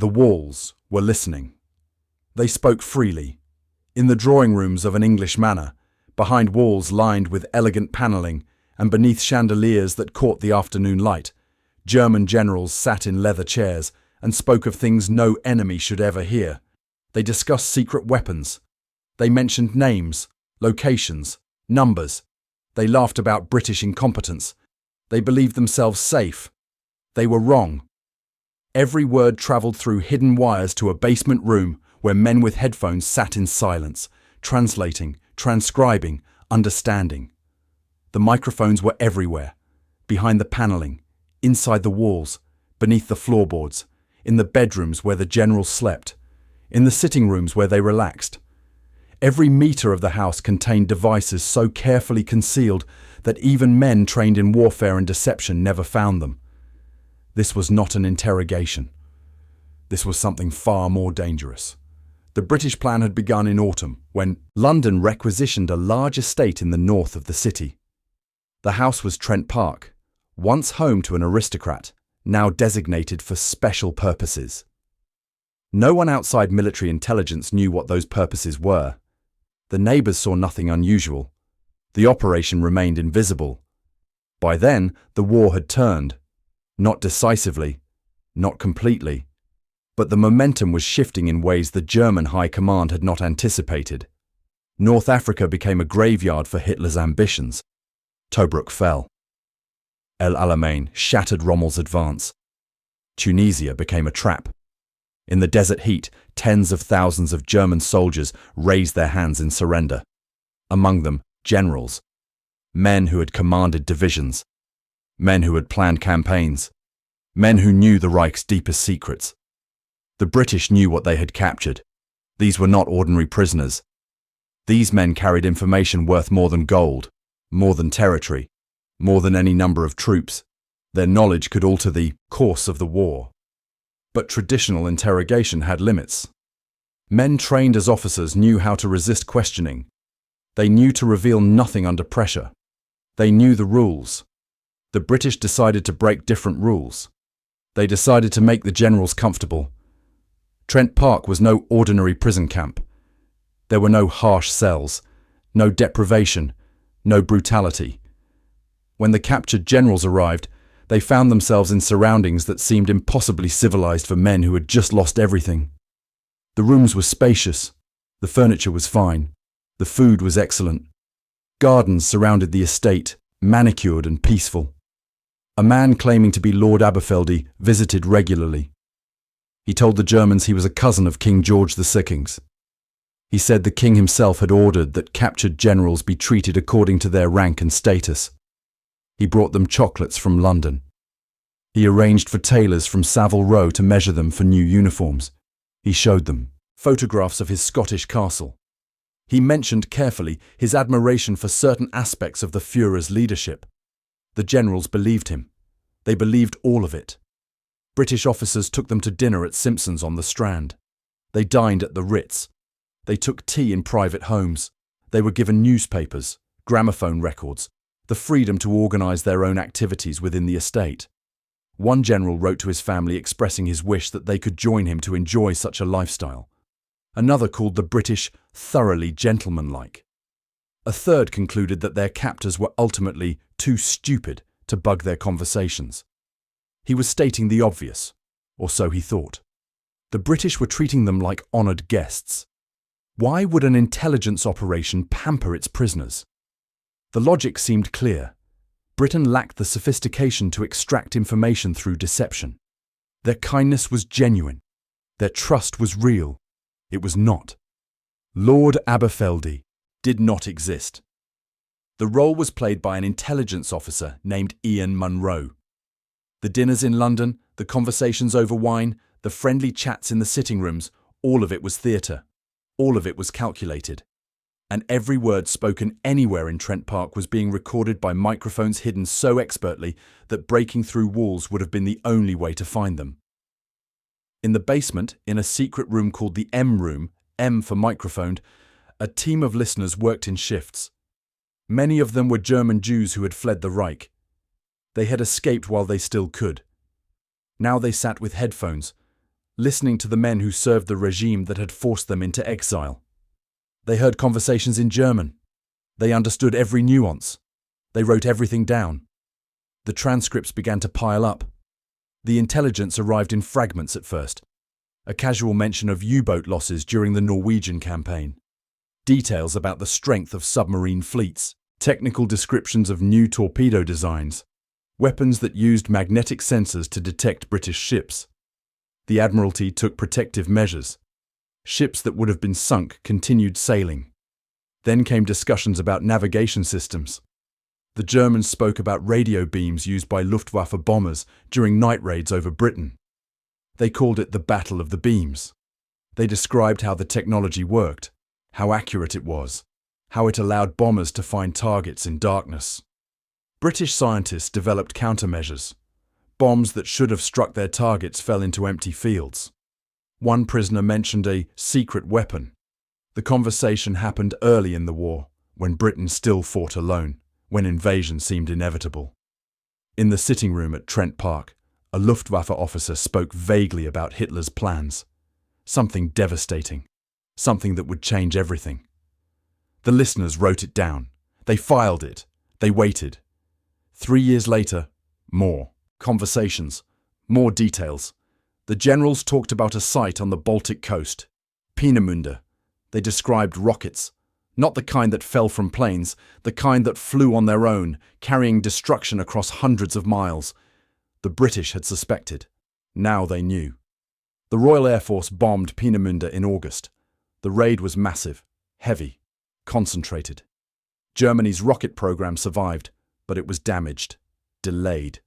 The walls were listening. They spoke freely. In the drawing rooms of an English manor, behind walls lined with elegant panelling and beneath chandeliers that caught the afternoon light, German generals sat in leather chairs and spoke of things no enemy should ever hear. They discussed secret weapons. They mentioned names, locations, numbers. They laughed about British incompetence. They believed themselves safe. They were wrong. Every word travelled through hidden wires to a basement room where men with headphones sat in silence, translating, transcribing, understanding. The microphones were everywhere, behind the panelling, inside the walls, beneath the floorboards, in the bedrooms where the generals slept, in the sitting rooms where they relaxed. Every metre of the house contained devices so carefully concealed that even men trained in warfare and deception never found them. This was not an interrogation. This was something far more dangerous. The British plan had begun in autumn, when London requisitioned a large estate in the north of the city. The house was Trent Park, once home to an aristocrat, now designated for special purposes. No one outside military intelligence knew what those purposes were. The neighbours saw nothing unusual. The operation remained invisible. By then, the war had turned. Not decisively, not completely, but the momentum was shifting in ways the German High Command had not anticipated. North Africa became a graveyard for Hitler's ambitions. Tobruk fell. El Alamein shattered Rommel's advance. Tunisia became a trap. In the desert heat, tens of thousands of German soldiers raised their hands in surrender. Among them, generals, men who had commanded divisions, men who had planned campaigns, men who knew the Reich's deepest secrets. The British knew what they had captured. These were not ordinary prisoners. These men carried information worth more than gold, more than territory, more than any number of troops. Their knowledge could alter the course of the war. But traditional interrogation had limits. Men trained as officers knew how to resist questioning. They knew to reveal nothing under pressure. They knew the rules. The British decided to break different rules. They decided to make the generals comfortable. Trent Park was no ordinary prison camp. There were no harsh cells, no deprivation, no brutality. When the captured generals arrived, they found themselves in surroundings that seemed impossibly civilized for men who had just lost everything. The rooms were spacious. The furniture was fine. The food was excellent. Gardens surrounded the estate, manicured and peaceful. A man claiming to be Lord Aberfeldy visited regularly. He told the Germans he was a cousin of King George II. He said the king himself had ordered that captured generals be treated according to their rank and status. He brought them chocolates from London. He arranged for tailors from Savile Row to measure them for new uniforms. He showed them photographs of his Scottish castle. He mentioned carefully his admiration for certain aspects of the Führer's leadership. The generals believed him. They believed all of it. British officers took them to dinner at Simpson's on the Strand. They dined at the Ritz. They took tea in private homes. They were given newspapers, gramophone records, the freedom to organise their own activities within the estate. One general wrote to his family expressing his wish that they could join him to enjoy such a lifestyle. Another called the British thoroughly gentlemanlike. A third concluded that their captors were ultimately too stupid to bug their conversations. He was stating the obvious, or so he thought. The British were treating them like honoured guests. Why would an intelligence operation pamper its prisoners? The logic seemed clear. Britain lacked the sophistication to extract information through deception. Their kindness was genuine. Their trust was real. It was not. Lord Aberfeldy did not exist. The role was played by an intelligence officer named Ian Munro. The dinners in London, the conversations over wine, the friendly chats in the sitting rooms, all of it was theatre. All of it was calculated. And every word spoken anywhere in Trent Park was being recorded by microphones hidden so expertly that breaking through walls would have been the only way to find them. In the basement, in a secret room called the M room, M for microphoned, a team of listeners worked in shifts. Many of them were German Jews who had fled the Reich. They had escaped while they still could. Now they sat with headphones. listening to the men who served the regime that had forced them into exile. They heard conversations in German. They understood every nuance. They wrote everything down. The transcripts began to pile up. The intelligence arrived in fragments at first. A casual mention of U-boat losses during the Norwegian campaign. Details about the strength of submarine fleets. Technical descriptions of new torpedo designs. Weapons that used magnetic sensors to detect British ships. The Admiralty took protective measures. Ships that would have been sunk continued sailing. Then came discussions about navigation systems. The Germans spoke about radio beams used by Luftwaffe bombers during night raids over Britain. They called it the Battle of the Beams. They described how the technology worked, how accurate it was, how it allowed bombers to find targets in darkness. British scientists developed countermeasures. Bombs that should have struck their targets fell into empty fields. One prisoner mentioned a secret weapon. The conversation happened early in the war, when Britain still fought alone, when invasion seemed inevitable. In the sitting room at Trent Park, a Luftwaffe officer spoke vaguely about Hitler's plans. Something devastating. Something that would change everything. The listeners wrote it down. They filed it. They waited. 3 years later, more conversations, more details. The generals talked about a site on the Baltic coast, Pinamunda. They described rockets, not the kind that fell from planes, the kind that flew on their own, carrying destruction across hundreds of miles. The British had suspected. Now they knew. The Royal Air Force bombed Pinamunda in August. The raid was massive, heavy, concentrated. Germany's rocket program survived, but it was damaged, delayed.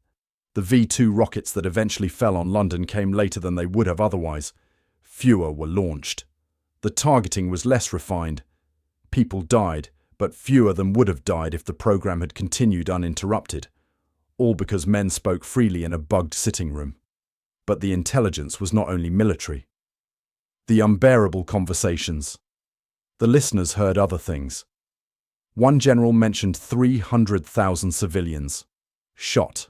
The V-2 rockets that eventually fell on London came later than they would have otherwise. Fewer were launched. The targeting was less refined. People died, but fewer than would have died if the program had continued uninterrupted. All because men spoke freely in a bugged sitting room. But the intelligence was not only military. The unbearable conversations. The listeners heard other things. One general mentioned 300,000 civilians shot.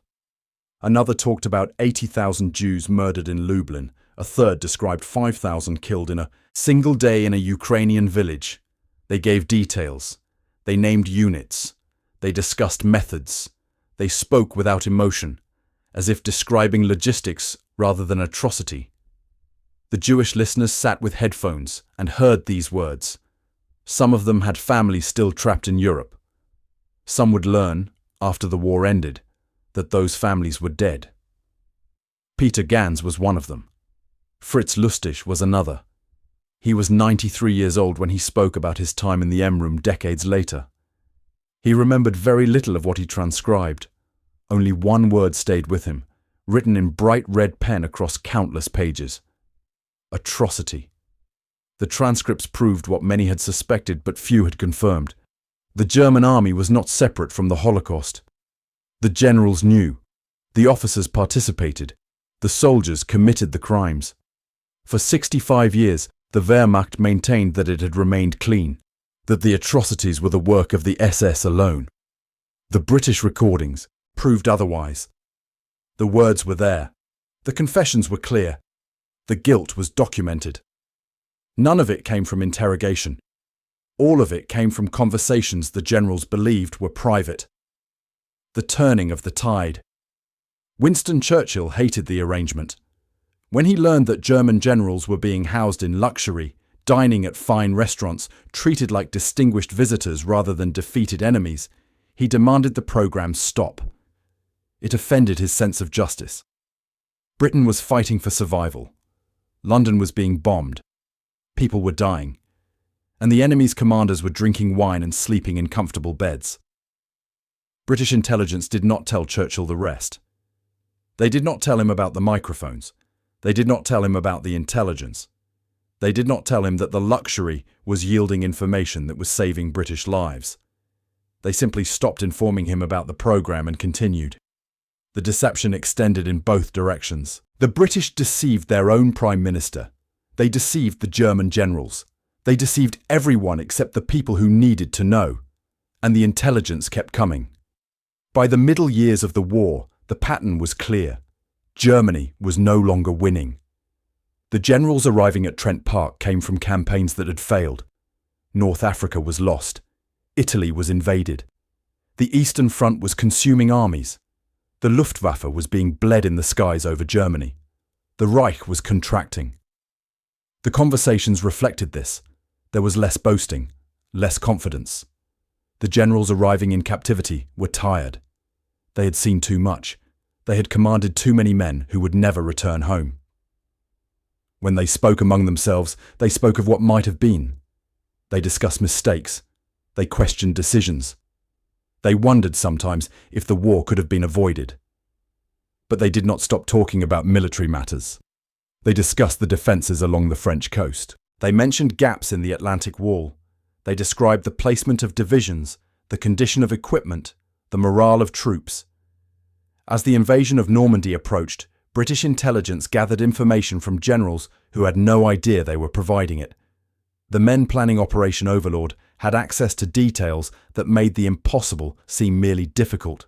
Another talked about 80,000 Jews murdered in Lublin. A third described 5,000 killed in a single day in a Ukrainian village. They gave details. They named units. They discussed methods. They spoke without emotion, as if describing logistics rather than atrocity. The Jewish listeners sat with headphones and heard these words. Some of them had families still trapped in Europe. Some would learn, after the war ended, that those families were dead. Peter Gans was one of them. Fritz Lustig was another. He was 93 years old when he spoke about his time in the M room decades later. He remembered very little of what he transcribed. Only one word stayed with him, written in bright red pen across countless pages. Atrocity. The transcripts proved what many had suspected but few had confirmed. The German army was not separate from the Holocaust. The generals knew. The officers participated. The soldiers committed the crimes. For 65 years, the Wehrmacht maintained that it had remained clean, that the atrocities were the work of the SS alone. The British recordings proved otherwise. The words were there. The confessions were clear. The guilt was documented. None of it came from interrogation. All of it came from conversations the generals believed were private. The turning of the tide. Winston Churchill hated the arrangement. When he learned that German generals were being housed in luxury, dining at fine restaurants, treated like distinguished visitors rather than defeated enemies, he demanded the program stop. It offended his sense of justice. Britain was fighting for survival. London was being bombed. People were dying. And the enemy's commanders were drinking wine and sleeping in comfortable beds. British intelligence did not tell Churchill the rest. They did not tell him about the microphones. They did not tell him about the intelligence. They did not tell him that the luxury was yielding information that was saving British lives. They simply stopped informing him about the program and continued. The deception extended in both directions. The British deceived their own Prime Minister. They deceived the German generals. They deceived everyone except the people who needed to know. And the intelligence kept coming. By the middle years of the war, the pattern was clear. Germany was no longer winning. The generals arriving at Trent Park came from campaigns that had failed. North Africa was lost. Italy was invaded. The Eastern Front was consuming armies. The Luftwaffe was being bled in the skies over Germany. The Reich was contracting. The conversations reflected this. There was less boasting, less confidence. The generals arriving in captivity were tired. They had seen too much. They had commanded too many men who would never return home. When they spoke among themselves, they spoke of what might have been. They discussed mistakes. They questioned decisions. They wondered sometimes if the war could have been avoided. But they did not stop talking about military matters. They discussed the defences along the French coast. They mentioned gaps in the Atlantic Wall. They described the placement of divisions, the condition of equipment, the morale of troops. As the invasion of Normandy approached, British intelligence gathered information from generals who had no idea they were providing it. The men planning Operation Overlord had access to details that made the impossible seem merely difficult.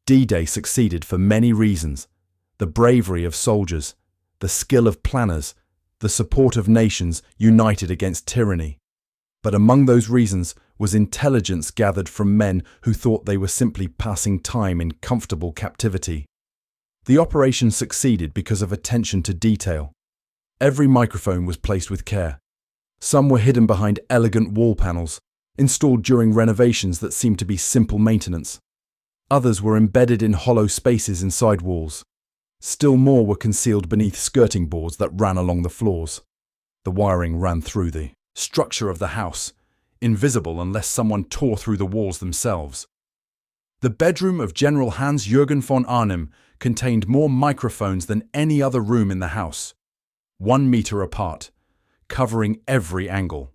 D-Day succeeded for many reasons: the bravery of soldiers, the skill of planners, the support of nations united against tyranny. But among those reasons was intelligence gathered from men who thought they were simply passing time in comfortable captivity. The operation succeeded because of attention to detail. Every microphone was placed with care. Some were hidden behind elegant wall panels, installed during renovations that seemed to be simple maintenance. Others were embedded in hollow spaces inside walls. Still more were concealed beneath skirting boards that ran along the floors. The wiring ran through the structure of the house, invisible unless someone tore through the walls themselves. The bedroom of General Hans-Jürgen von Arnim contained more microphones than any other room in the house, 1 meter apart, covering every angle.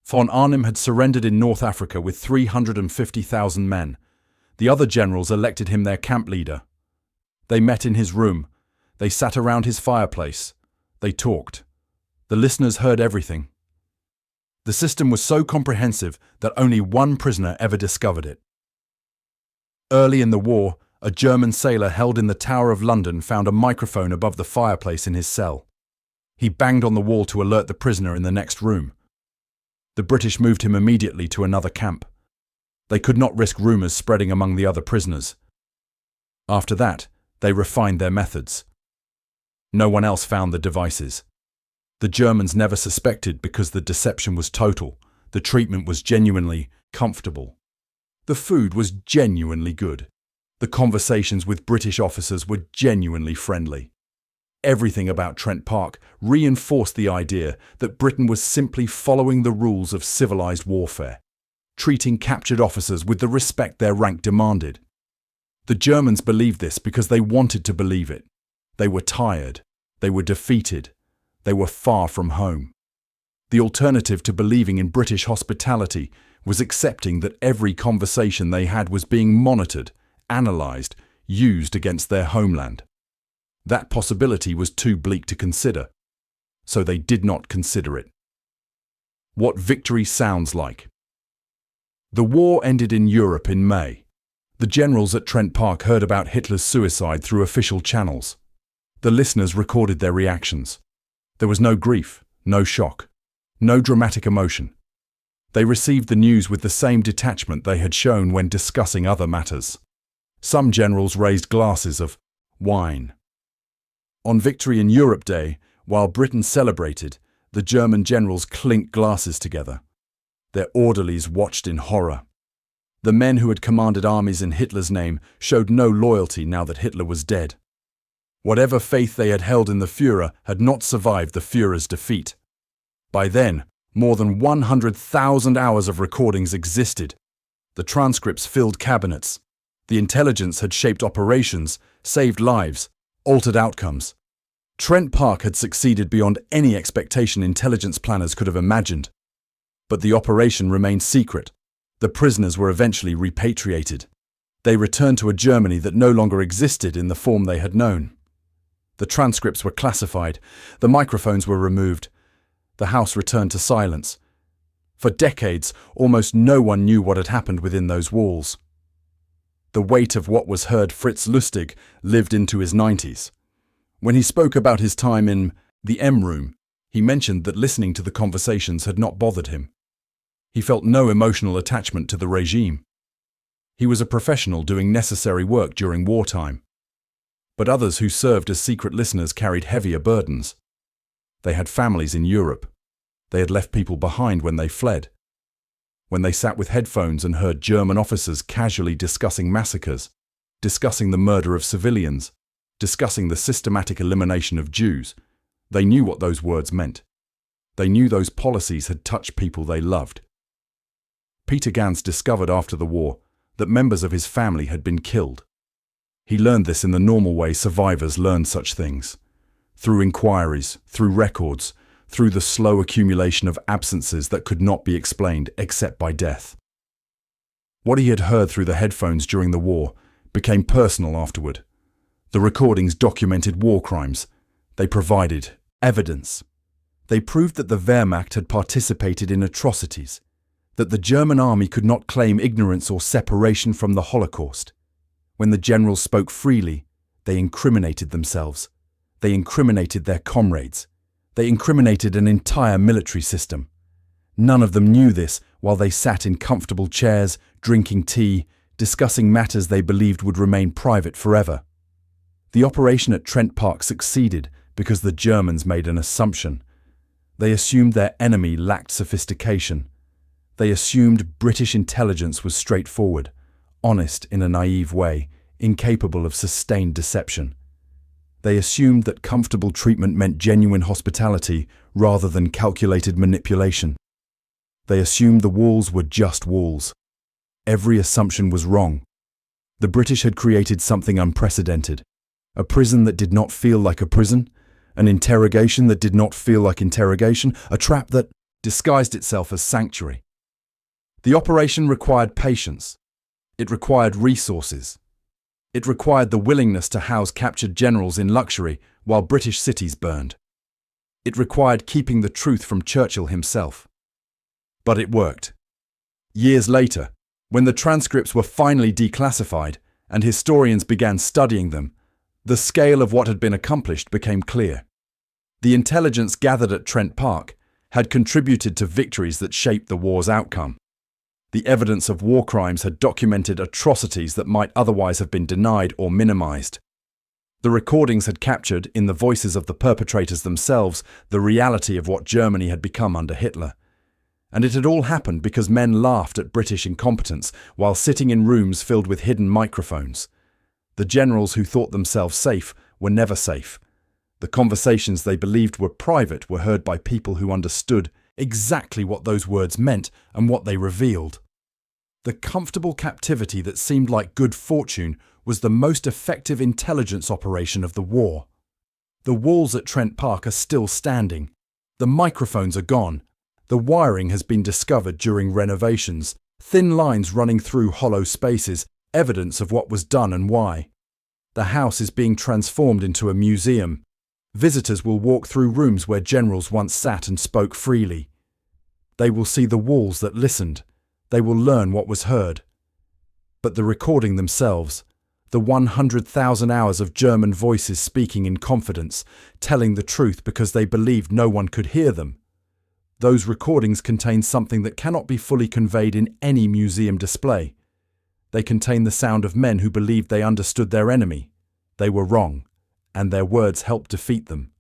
Von Arnim had surrendered in North Africa with 350,000 men. The other generals elected him their camp leader. They met in his room. They sat around his fireplace. They talked. The listeners heard everything. The system was so comprehensive that only one prisoner ever discovered it. Early in the war, a German sailor held in the Tower of London found a microphone above the fireplace in his cell. He banged on the wall to alert the prisoner in the next room. The British moved him immediately to another camp. They could not risk rumours spreading among the other prisoners. After that, they refined their methods. No one else found the devices. The Germans never suspected because the deception was total. The treatment was genuinely comfortable. The food was genuinely good. The conversations with British officers were genuinely friendly. Everything about Trent Park reinforced the idea that Britain was simply following the rules of civilized warfare, treating captured officers with the respect their rank demanded. The Germans believed this because they wanted to believe it. They were tired. They were defeated. They were far from home. The alternative to believing in British hospitality was accepting that every conversation they had was being monitored, analysed, used against their homeland. That possibility was too bleak to consider, so they did not consider it. What victory sounds like. The war ended in Europe in May. The generals at Trent Park heard about Hitler's suicide through official channels. The listeners recorded their reactions. There was no grief, no shock, no dramatic emotion. They received the news with the same detachment they had shown when discussing other matters. Some generals raised glasses of wine. On Victory in Europe Day, while Britain celebrated, the German generals clinked glasses together. Their orderlies watched in horror. The men who had commanded armies in Hitler's name showed no loyalty now that Hitler was dead. Whatever faith they had held in the Führer had not survived the Führer's defeat. By then, more than 100,000 hours of recordings existed. The transcripts filled cabinets. The intelligence had shaped operations, saved lives, altered outcomes. Trent Park had succeeded beyond any expectation intelligence planners could have imagined. But the operation remained secret. The prisoners were eventually repatriated. They returned to a Germany that no longer existed in the form they had known. The transcripts were classified. The microphones were removed. The house returned to silence. For decades, almost no one knew what had happened within those walls. The weight of what was heard. Fritz Lustig lived into his 90s. When he spoke about his time in The M room. He mentioned that listening to the conversations had not bothered him. He felt no emotional attachment to the regime. He was a professional doing necessary work during wartime. But others who served as secret listeners carried heavier burdens. They had families in Europe. They had left people behind when they fled. When they sat with headphones and heard German officers casually discussing massacres, discussing the murder of civilians, discussing the systematic elimination of Jews, they knew what those words meant. They knew those policies had touched people they loved. Peter Gans discovered after the war that members of his family had been killed. He learned this in the normal way survivors learn such things. Through inquiries, through records, through the slow accumulation of absences that could not be explained except by death. What he had heard through the headphones during the war became personal afterward. The recordings documented war crimes. They provided evidence. They proved that the Wehrmacht had participated in atrocities, that the German army could not claim ignorance or separation from the Holocaust. When the generals spoke freely, they incriminated themselves. They incriminated their comrades. They incriminated an entire military system. None of them knew this while they sat in comfortable chairs, drinking tea, discussing matters they believed would remain private forever. The operation at Trent Park succeeded because the Germans made an assumption. They assumed their enemy lacked sophistication. They assumed British intelligence was straightforward, honest in a naive way, incapable of sustained deception. They assumed that comfortable treatment meant genuine hospitality rather than calculated manipulation. They assumed the walls were just walls. Every assumption was wrong. The British had created something unprecedented. A prison that did not feel like a prison, an interrogation that did not feel like interrogation, a trap that disguised itself as sanctuary. The operation required patience. It required resources. It required the willingness to house captured generals in luxury while British cities burned. It required keeping the truth from Churchill himself. But it worked. Years later, when the transcripts were finally declassified and historians began studying them, the scale of what had been accomplished became clear. The intelligence gathered at Trent Park had contributed to victories that shaped the war's outcome. The evidence of war crimes had documented atrocities that might otherwise have been denied or minimized. The recordings had captured, in the voices of the perpetrators themselves, the reality of what Germany had become under Hitler. And it had all happened because men laughed at British incompetence while sitting in rooms filled with hidden microphones. The generals who thought themselves safe were never safe. The conversations they believed were private were heard by people who understood exactly what those words meant and what they revealed. The comfortable captivity that seemed like good fortune was the most effective intelligence operation of the war. The walls at Trent Park are still standing. The microphones are gone. The wiring has been discovered during renovations, thin lines running through hollow spaces, evidence of what was done and why. The house is being transformed into a museum. Visitors will walk through rooms where generals once sat and spoke freely. They will see the walls that listened. They will learn what was heard. But the recording themselves, the 100,000 hours of German voices speaking in confidence, telling the truth because they believed no one could hear them, those recordings contain something that cannot be fully conveyed in any museum display. They contain the sound of men who believed they understood their enemy. They were wrong, and their words helped defeat them.